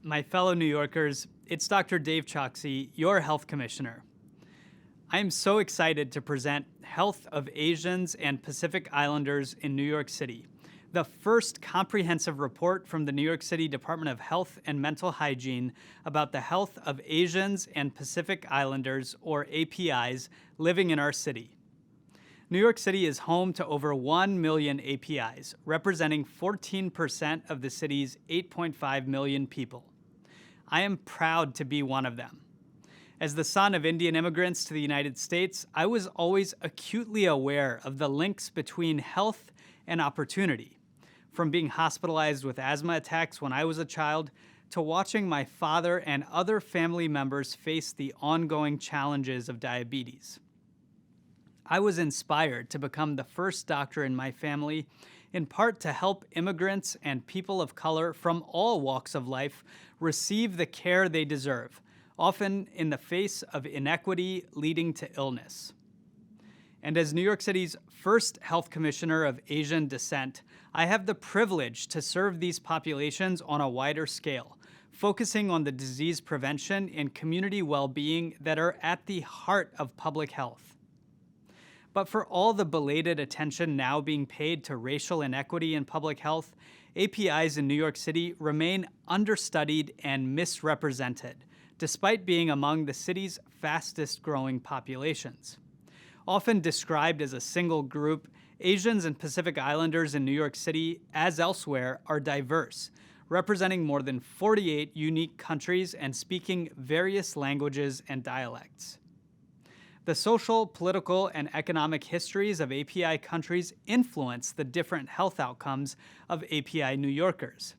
My fellow New Yorkers, it's Dr. Dave Choksi, your health commissioner. I am so excited to present Health of Asians and Pacific Islanders in New York City, the first comprehensive report from the New York City Department of Health and Mental Hygiene about the health of Asians and Pacific Islanders, or APIs, living in our city. New York City is home to over 1 million APIs, representing 14% of the city's 8.5 million people. I am proud to be one of them. As the son of Indian immigrants to the United States, I was always acutely aware of the links between health and opportunity. From being hospitalized with asthma attacks when I was a child, to watching my father and other family members face the ongoing challenges of diabetes. I was inspired to become the first doctor in my family, in part to help immigrants and people of color from all walks of life receive the care they deserve, often in the face of inequity leading to illness. And as New York City's first health commissioner of Asian descent, I have the privilege to serve these populations on a wider scale, focusing on the disease prevention and community well-being that are at the heart of public health. But for all the belated attention now being paid to racial inequity in public health, APIs in New York City remain understudied and misrepresented, despite being among the city's fastest growing populations. Often described as a single group, Asians and Pacific Islanders in New York City, as elsewhere, are diverse, representing more than 48 unique countries and speaking various languages and dialects. The social, political, and economic histories of API countries influence the different health outcomes of API New Yorkers.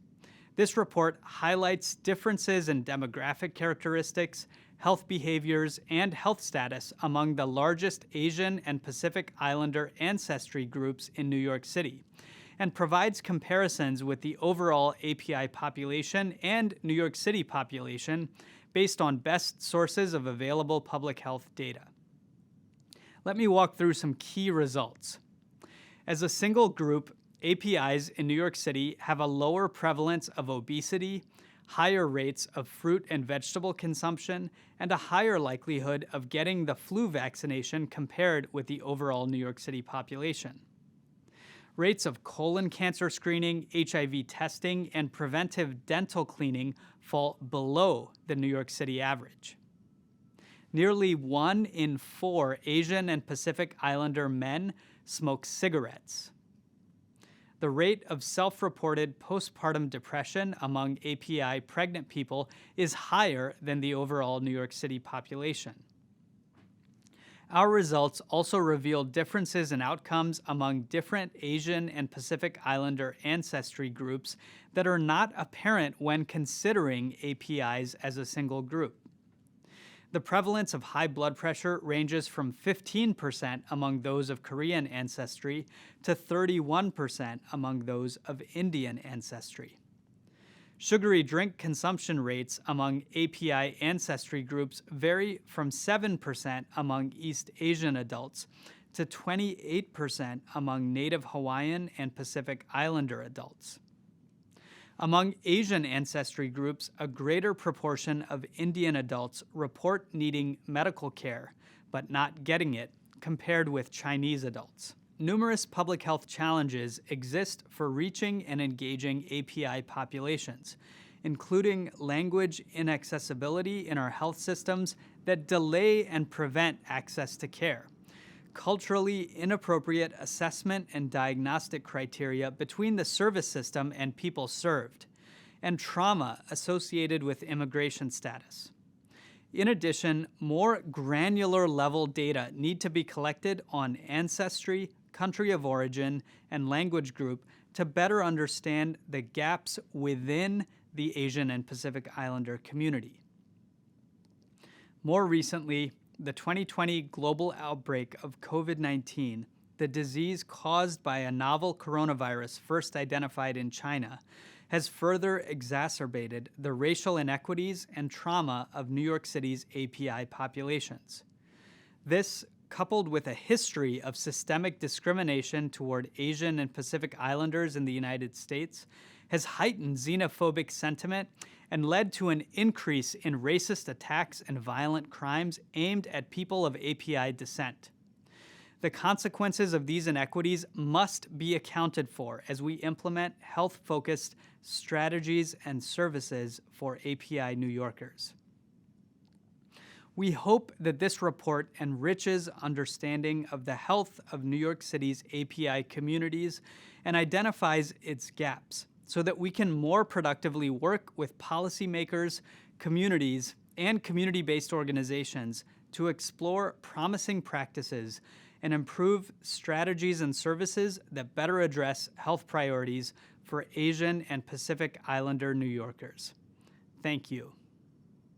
This report highlights differences in demographic characteristics, health behaviors, and health status among the largest Asian and Pacific Islander ancestry groups in New York City, and provides comparisons with the overall API population and New York City population based on best sources of available public health data. Let me walk through some key results. As a single group, APIs in New York City have a lower prevalence of obesity, higher rates of fruit and vegetable consumption, and a higher likelihood of getting the flu vaccination compared with the overall New York City population. Rates of colon cancer screening, HIV testing, and preventive dental cleaning fall below the New York City average. Nearly 1 in 4 Asian and Pacific Islander men smoke cigarettes. The rate of self-reported postpartum depression among API pregnant people is higher than the overall New York City population. Our results also reveal differences in outcomes among different Asian and Pacific Islander ancestry groups that are not apparent when considering APIs as a single group. The prevalence of high blood pressure ranges from 15% among those of Korean ancestry to 31% among those of Indian ancestry. Sugary drink consumption rates among API ancestry groups vary from 7% among East Asian adults to 28% among Native Hawaiian and Pacific Islander adults. Among Asian ancestry groups, a greater proportion of Indian adults report needing medical care, but not getting it, compared with Chinese adults. Numerous public health challenges exist for reaching and engaging API populations, including language inaccessibility in our health systems that delay and prevent access to care, culturally inappropriate assessment and diagnostic criteria between the service system and people served, and trauma associated with immigration status. In addition, more granular level data need to be collected on ancestry, country of origin, and language group to better understand the gaps within the Asian and Pacific Islander community. More recently, the 2020 global outbreak of COVID-19, the disease caused by a novel coronavirus first identified in China, has further exacerbated the racial inequities and trauma of New York City's API populations. This, coupled with a history of systemic discrimination toward Asian and Pacific Islanders in the United States, has heightened xenophobic sentiment and led to an increase in racist attacks and violent crimes aimed at people of API descent. The consequences of these inequities must be accounted for as we implement health-focused strategies and services for API New Yorkers. We hope that this report enriches understanding of the health of New York City's API communities and identifies its gaps so that we can more productively work with policymakers, communities, and community-based organizations to explore promising practices and improve strategies and services that better address health priorities for Asian and Pacific Islander New Yorkers. Thank you.